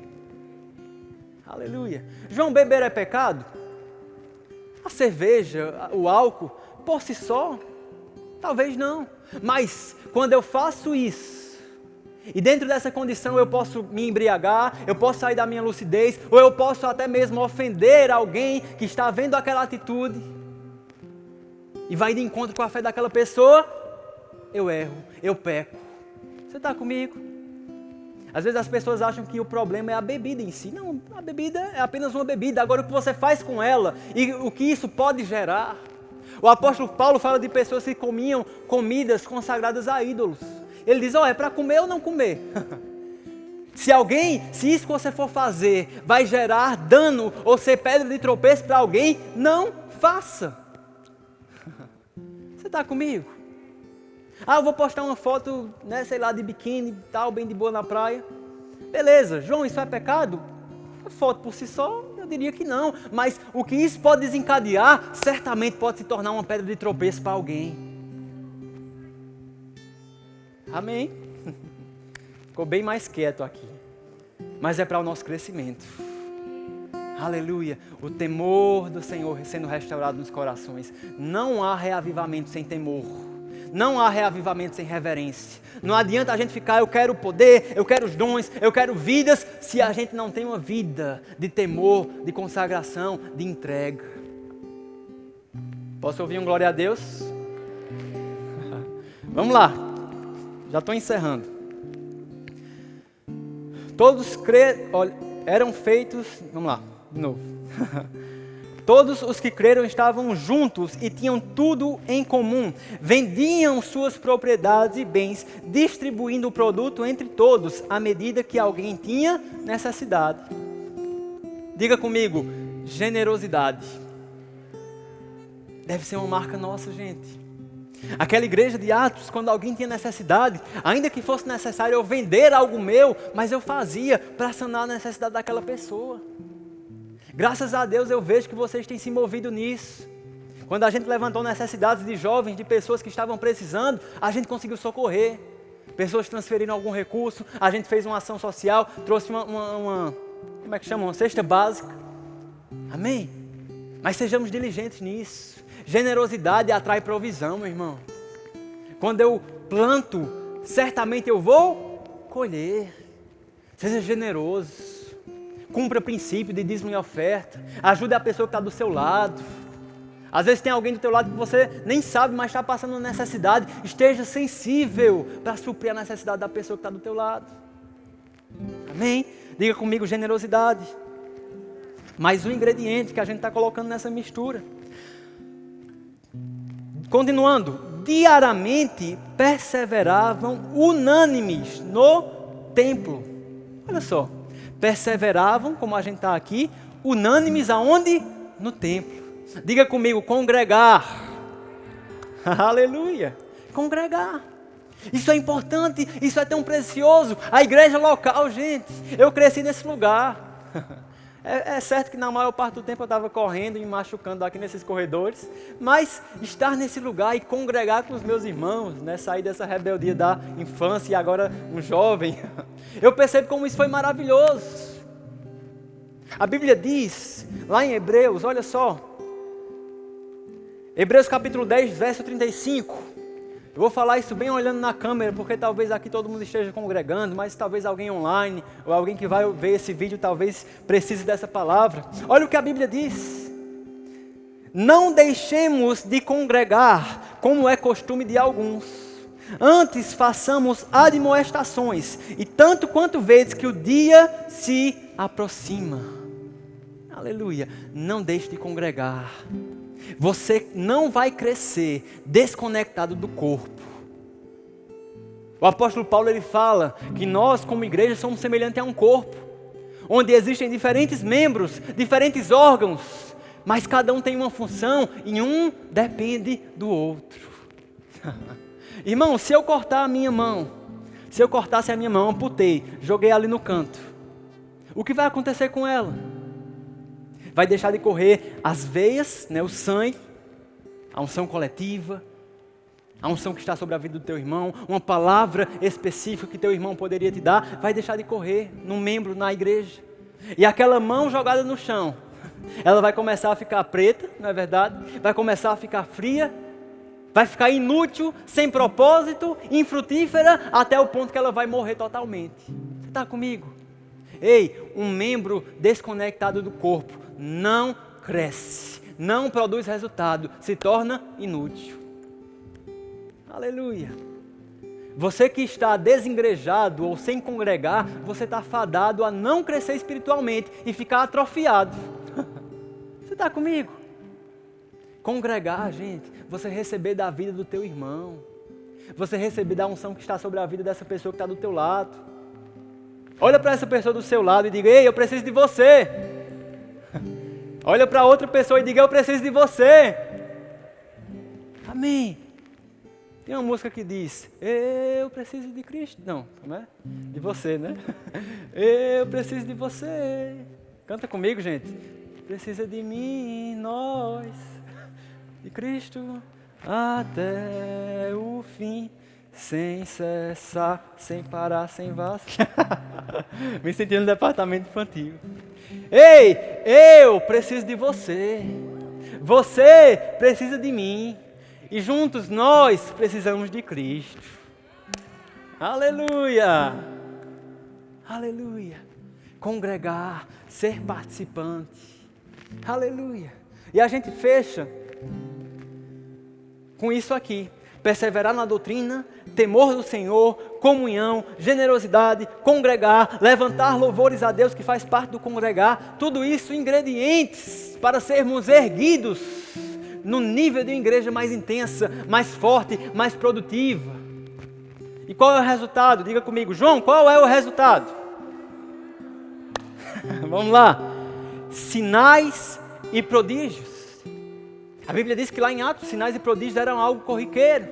Speaker 1: Aleluia. João, beber é pecado? A cerveja, o álcool, por si só, talvez não. Mas quando eu faço isso, e dentro dessa condição eu posso me embriagar, eu posso sair da minha lucidez, ou eu posso até mesmo ofender alguém que está vendo aquela atitude, e vai de encontro com a fé daquela pessoa, eu erro, eu peco. Você está comigo? Às vezes as pessoas acham que o problema é a bebida em si. Não, a bebida é apenas uma bebida. Agora o que você faz com ela e o que isso pode gerar. O apóstolo Paulo fala de pessoas que comiam comidas consagradas a ídolos. Ele diz, é para comer ou não comer? Se isso que você for fazer vai gerar dano ou ser pedra de tropeço para alguém, não faça. Você está comigo? Eu vou postar uma foto, de biquíni, tal, bem de boa na praia. Beleza, João, isso é pecado? A foto por si só, eu diria que não. Mas o que isso pode desencadear, certamente pode se tornar uma pedra de tropeço para alguém. Amém? Ficou bem mais quieto aqui. Mas é para o nosso crescimento. Aleluia. O temor do Senhor sendo restaurado nos corações. Não há reavivamento sem temor. Não há reavivamento sem reverência. Não adianta a gente ficar, eu quero poder, eu quero os dons, eu quero vidas, se a gente não tem uma vida de temor, de consagração, de entrega. Posso ouvir um glória a Deus? Vamos lá. Já estou encerrando. Todos eram feitos... Vamos lá, de novo. Todos os que creram estavam juntos e tinham tudo em comum. Vendiam suas propriedades e bens, distribuindo o produto entre todos, à medida que alguém tinha necessidade. Diga comigo, generosidade. Deve ser uma marca nossa, gente. Aquela igreja de Atos, quando alguém tinha necessidade, ainda que fosse necessário eu vender algo meu, mas eu fazia para sanar a necessidade daquela pessoa. Graças a Deus eu vejo que vocês têm se movido nisso. Quando a gente levantou necessidades de jovens, de pessoas que estavam precisando, a gente conseguiu socorrer. Pessoas transferiram algum recurso, a gente fez uma ação social, trouxe uma cesta básica. Amém? Mas sejamos diligentes nisso. Generosidade atrai provisão, meu irmão. Quando eu planto, certamente eu vou colher. Seja generoso. Cumpra o princípio de dízimo e oferta. Ajude a pessoa que está do seu lado. Às vezes tem alguém do teu lado que você nem sabe, mas está passando uma necessidade. Esteja sensível para suprir a necessidade da pessoa que está do teu lado. Amém? Diga comigo, generosidade. Mais um ingrediente que a gente está colocando nessa mistura. Continuando. Diariamente perseveravam unânimes no templo. Olha só. Perseveravam, como a gente está aqui, unânimes aonde? No templo. Diga comigo, congregar. Aleluia. Congregar. Isso é importante, isso é tão precioso. A igreja local, gente. Eu cresci nesse lugar. É certo que na maior parte do tempo eu estava correndo e me machucando aqui nesses corredores, mas estar nesse lugar e congregar com os meus irmãos, né, sair dessa rebeldia da infância e agora um jovem, eu percebo como isso foi maravilhoso. A Bíblia diz, lá em Hebreus, olha só, Hebreus capítulo 10, verso 35, eu vou falar isso bem olhando na câmera, porque talvez aqui todo mundo esteja congregando, mas talvez alguém online, ou alguém que vai ver esse vídeo, talvez precise dessa palavra. Olha o que a Bíblia diz. Não deixemos de congregar, como é costume de alguns. Antes façamos admoestações, e tanto quanto vezes que o dia se aproxima. Aleluia. Não deixe de congregar. Você não vai crescer desconectado do corpo. O apóstolo Paulo ele fala que nós como igreja somos semelhantes a um corpo, onde existem diferentes membros, diferentes órgãos, mas cada um tem uma função e um depende do outro. Irmão, se eu cortar a minha mão, se eu cortasse a minha mão, amputei, joguei ali no canto, o que vai acontecer com ela? Vai deixar de correr as veias, né, o sangue, a unção coletiva, a unção que está sobre a vida do teu irmão, uma palavra específica que teu irmão poderia te dar, vai deixar de correr num membro na igreja. E aquela mão jogada no chão, ela vai começar a ficar preta, não é verdade? Vai começar a ficar fria, vai ficar inútil, sem propósito, infrutífera, até o ponto que ela vai morrer totalmente. Você está comigo? Ei, um membro desconectado do corpo não cresce, não produz resultado, se torna inútil. Aleluia. Você que está desengrejado ou sem congregar, você está fadado a não crescer espiritualmente e ficar atrofiado. Você está comigo? Congregar, gente, você receber da vida do teu irmão, você receber da unção que está sobre a vida dessa pessoa que está do teu lado. Olha para essa pessoa do seu lado e diga: ei, eu preciso de você. Olha para outra pessoa e diga: eu preciso de você. Amém. Tem uma música que diz: eu preciso de Cristo. Não, como é? De você, né? Eu preciso de você. Canta comigo, gente. Precisa de mim, nós, de Cristo, até o fim, sem cessar, sem parar, sem vacilar. Me sentindo no departamento infantil. Ei, eu preciso de você. Você precisa de mim. E juntos nós precisamos de Cristo. Aleluia! Aleluia! Congregar, ser participante. Aleluia! E a gente fecha com isso aqui. Perseverar na doutrina, temor do Senhor, comunhão, generosidade, congregar, levantar louvores a Deus que faz parte do congregar. Tudo isso ingredientes para sermos erguidos no nível de uma igreja mais intensa, mais forte, mais produtiva. E qual é o resultado? Diga comigo, João, qual é o resultado? Vamos lá. Sinais e prodígios. A Bíblia diz que lá em Atos, sinais e prodígios eram algo corriqueiro.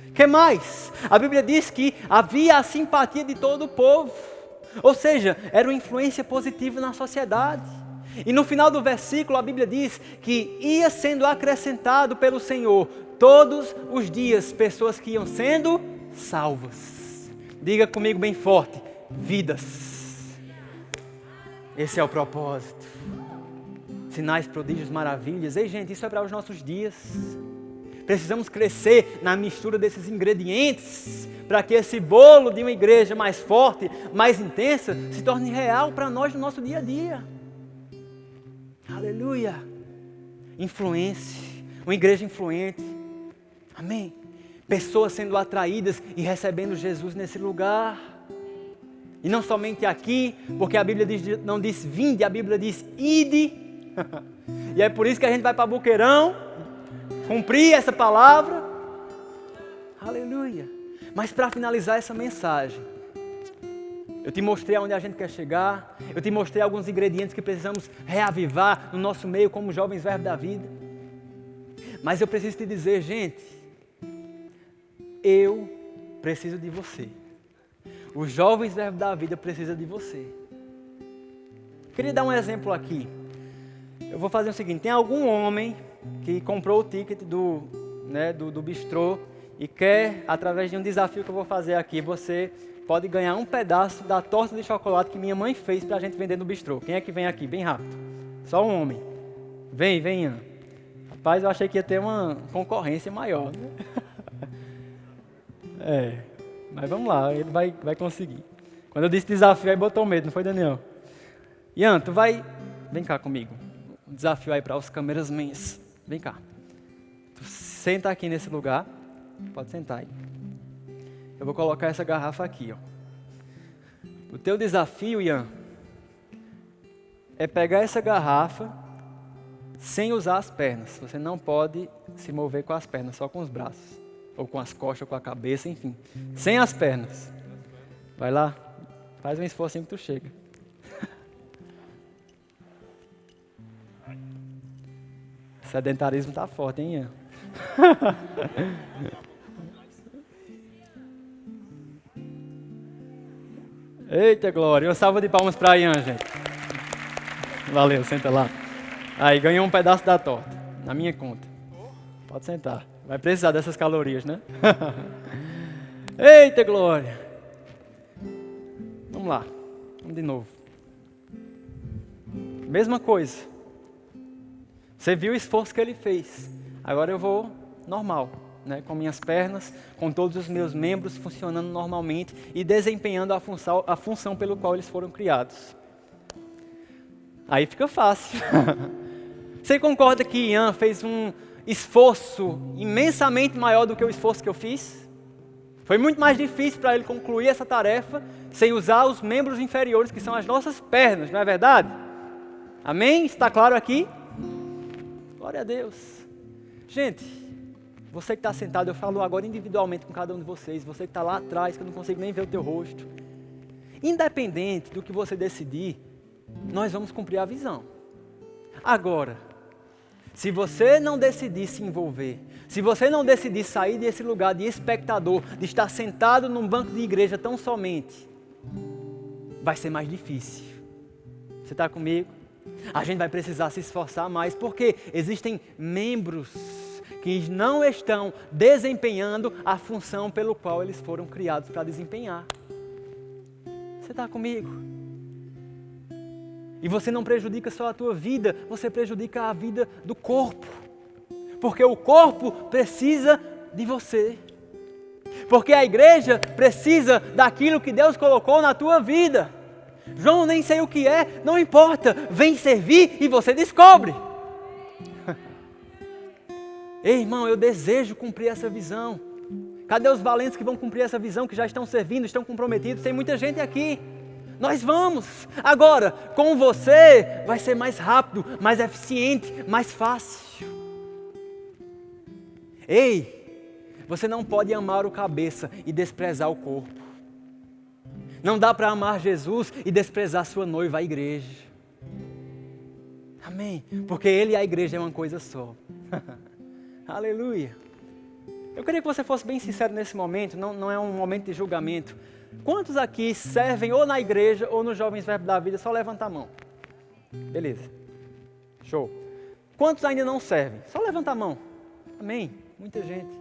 Speaker 1: O que mais? A Bíblia diz que havia a simpatia de todo o povo. Ou seja, era uma influência positiva na sociedade. E no final do versículo a Bíblia diz que ia sendo acrescentado pelo Senhor todos os dias pessoas que iam sendo salvas. Diga comigo bem forte: vidas. Esse é o propósito. Sinais, prodígios, maravilhas. Ei, gente, isso é para os nossos dias. Precisamos crescer na mistura desses ingredientes para que esse bolo de uma igreja mais forte, mais intensa, se torne real para nós no nosso dia a dia. Aleluia. Influência, uma igreja influente. Amém. Pessoas sendo atraídas e recebendo Jesus nesse lugar. E não somente aqui, porque a Bíblia diz, não diz vinde, a Bíblia diz ide. E é por isso que a gente vai para Boqueirão, cumprir essa palavra. Aleluia. Mas para finalizar essa mensagem, eu te mostrei aonde a gente quer chegar. Eu te mostrei alguns ingredientes que precisamos reavivar no nosso meio como jovens verbo da vida. Mas eu preciso te dizer, gente, eu preciso de você. Os jovens verbo da vida precisam de você. Queria dar um exemplo aqui. Eu vou fazer o seguinte, tem algum homem que comprou o ticket do bistrô e quer, através de um desafio que eu vou fazer aqui, você pode ganhar um pedaço da torta de chocolate que minha mãe fez pra gente vender no bistrô. Quem é que vem aqui? Bem rápido. Só um homem. Vem, Ian. Rapaz, eu achei que ia ter uma concorrência maior, né? Mas vamos lá, ele vai conseguir. Quando eu disse desafio, aí botou medo, não foi, Daniel? Ian, tu vai... Vem cá comigo. Um desafio aí para os cameramans. Vem cá. Tu senta aqui nesse lugar. Pode sentar aí. Eu vou colocar essa garrafa aqui, ó. O teu desafio, Ian, é pegar essa garrafa sem usar as pernas. Você não pode se mover com as pernas, só com os braços. Ou com as costas, ou com a cabeça, enfim. Sem as pernas. Vai lá. Faz um esforcinho que tu chega. O sedentarismo tá forte, hein, Ian? Eita, glória. Uma salva de palmas para Ian, gente. Valeu, senta lá. Aí, ganhou um pedaço da torta. Na minha conta. Pode sentar. Vai precisar dessas calorias, né? Eita, glória. Vamos lá. Vamos de novo. Mesma coisa. Você viu o esforço que ele fez. Agora eu vou normal, né? Com minhas pernas, com todos os meus membros funcionando normalmente e desempenhando a função pelo qual eles foram criados. Aí fica fácil. Você concorda que Ian fez um esforço imensamente maior do que o esforço que eu fiz? Foi muito mais difícil para ele concluir essa tarefa sem usar os membros inferiores, que são as nossas pernas, não é verdade? Amém? Está claro aqui? Glória a Deus. Gente, você que está sentado, eu falo agora individualmente com cada um de vocês, você que está lá atrás, que eu não consigo nem ver o teu rosto. Independente do que você decidir, nós vamos cumprir a visão. Agora, se você não decidir se envolver, se você não decidir sair desse lugar de espectador, de estar sentado num banco de igreja tão somente, vai ser mais difícil. Você está comigo? A gente vai precisar se esforçar mais, porque existem membros que não estão desempenhando a função pelo qual eles foram criados para desempenhar. Você está comigo? E você não prejudica só a tua vida, você prejudica a vida do corpo. Porque o corpo precisa de você. Porque a igreja precisa daquilo que Deus colocou na tua vida. João, nem sei o que é, não importa, vem servir e você descobre. Ei, irmão, eu desejo cumprir essa visão. Cadê os valentes que vão cumprir essa visão, que já estão servindo, estão comprometidos? Tem muita gente aqui. Nós vamos. Agora, com você, vai ser mais rápido, mais eficiente, mais fácil. Ei, você não pode amar o cabeça e desprezar o corpo. Não dá para amar Jesus e desprezar sua noiva, a igreja. Amém? Porque Ele e a igreja é uma coisa só. Aleluia. Eu queria que você fosse bem sincero nesse momento, não é um momento de julgamento. Quantos aqui servem ou na igreja ou nos Jovens Verbo da Vida? Só levanta a mão. Beleza. Show. Quantos ainda não servem? Só levanta a mão. Amém? Muita gente.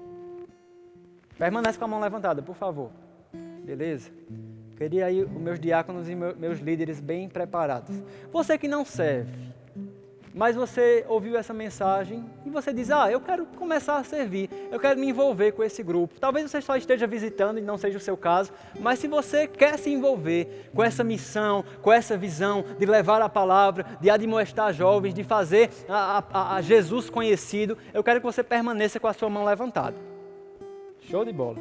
Speaker 1: Permanece com a mão levantada, por favor. Beleza? Queria aí os meus diáconos e meus líderes bem preparados. Você que não serve, mas você ouviu essa mensagem e você diz, eu quero começar a servir, eu quero me envolver com esse grupo. Talvez você só esteja visitando e não seja o seu caso, mas se você quer se envolver com essa missão, com essa visão de levar a palavra, de admoestar jovens, de fazer a Jesus conhecido, eu quero que você permaneça com a sua mão levantada. Show de bola.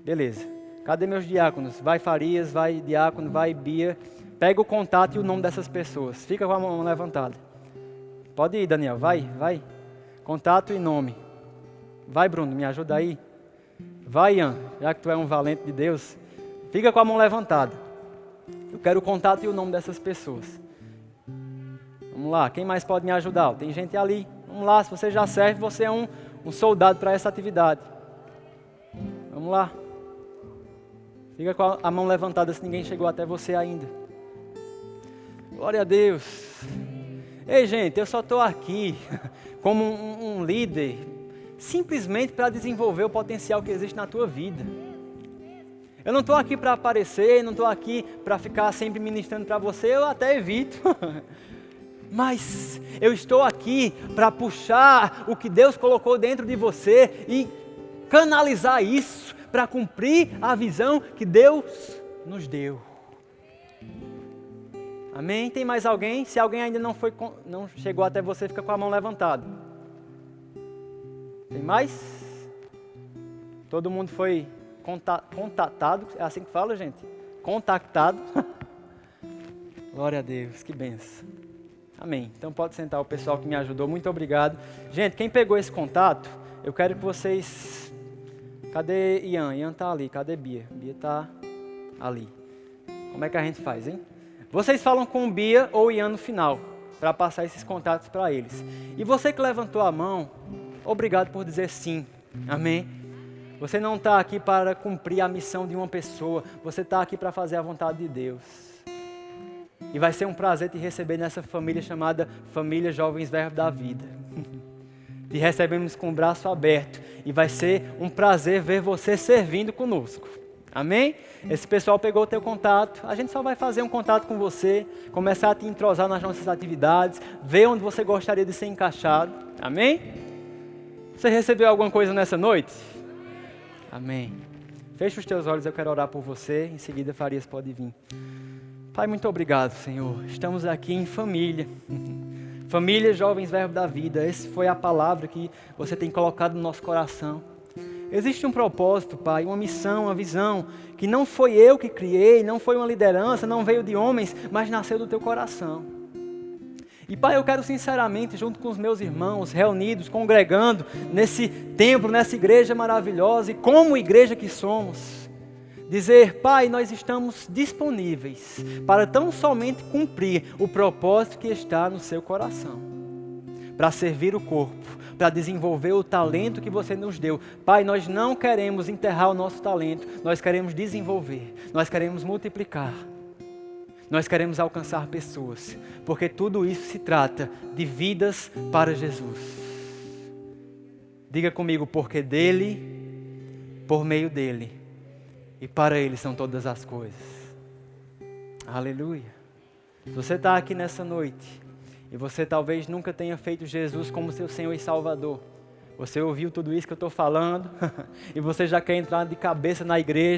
Speaker 1: Beleza. Cadê meus diáconos? Vai Farias, vai diácono, vai Bia. Pega o contato e o nome dessas pessoas. Fica com a mão levantada. Pode ir, Daniel. Vai. Contato e nome. Vai, Bruno, me ajuda aí. Vai, Ian, já que tu é um valente de Deus. Fica com a mão levantada. Eu quero o contato e o nome dessas pessoas. Vamos lá, quem mais pode me ajudar? Tem gente ali. Vamos lá, se você já serve, você é um soldado para essa atividade. Vamos lá. Fica com a mão levantada se ninguém chegou até você ainda. Glória a Deus. Ei, gente, eu só estou aqui como um líder, simplesmente para desenvolver o potencial que existe na tua vida. Eu não estou aqui para aparecer, não estou aqui para ficar sempre ministrando para você, eu até evito. Mas eu estou aqui para puxar o que Deus colocou dentro de você e canalizar isso para cumprir a visão que Deus nos deu. Amém? Tem mais alguém? Se alguém ainda não chegou até você, fica com a mão levantada. Tem mais? Todo mundo foi contatado, é assim que fala, gente? Contactado. Glória a Deus, que benção. Amém. Então pode sentar o pessoal que me ajudou, muito obrigado. Gente, quem pegou esse contato, eu quero que vocês... Cadê Ian? Ian tá ali, cadê Bia? Bia tá ali. Como é que a gente faz, hein? Vocês falam com Bia ou Ian no final, para passar esses contatos para eles. E você que levantou a mão, obrigado por dizer sim. Amém? Você não está aqui para cumprir a missão de uma pessoa, você está aqui para fazer a vontade de Deus. E vai ser um prazer te receber nessa família chamada Família Jovens Verbo da Vida. Te recebemos com o braço aberto e vai ser um prazer ver você servindo conosco. Amém? Esse pessoal pegou o teu contato, a gente só vai fazer um contato com você, começar a te entrosar nas nossas atividades, ver onde você gostaria de ser encaixado. Amém? Você recebeu alguma coisa nessa noite? Amém. Feche os teus olhos, eu quero orar por você, em seguida Farias pode vir. Pai, muito obrigado, Senhor. Estamos aqui em família. Família Jovens Verbo da Vida. Essa foi a palavra que você tem colocado no nosso coração. Existe um propósito, Pai, uma missão, uma visão, que não foi eu que criei, não foi uma liderança, não veio de homens, mas nasceu do teu coração. E Pai, eu quero sinceramente, junto com os meus irmãos, reunidos, congregando, nesse templo, nessa igreja maravilhosa, e como igreja que somos, dizer, Pai, nós estamos disponíveis para tão somente cumprir o propósito que está no seu coração, para servir o corpo, para desenvolver o talento que você nos deu. Pai, nós não queremos enterrar o nosso talento, nós queremos desenvolver, nós queremos multiplicar, nós queremos alcançar pessoas, porque tudo isso se trata de vidas para Jesus. Diga comigo, porque dele, por meio dele, e para Ele são todas as coisas. Aleluia. Se você está aqui nessa noite e você talvez nunca tenha feito Jesus como seu Senhor e Salvador, você ouviu tudo isso que eu estou falando e você já quer entrar de cabeça na igreja,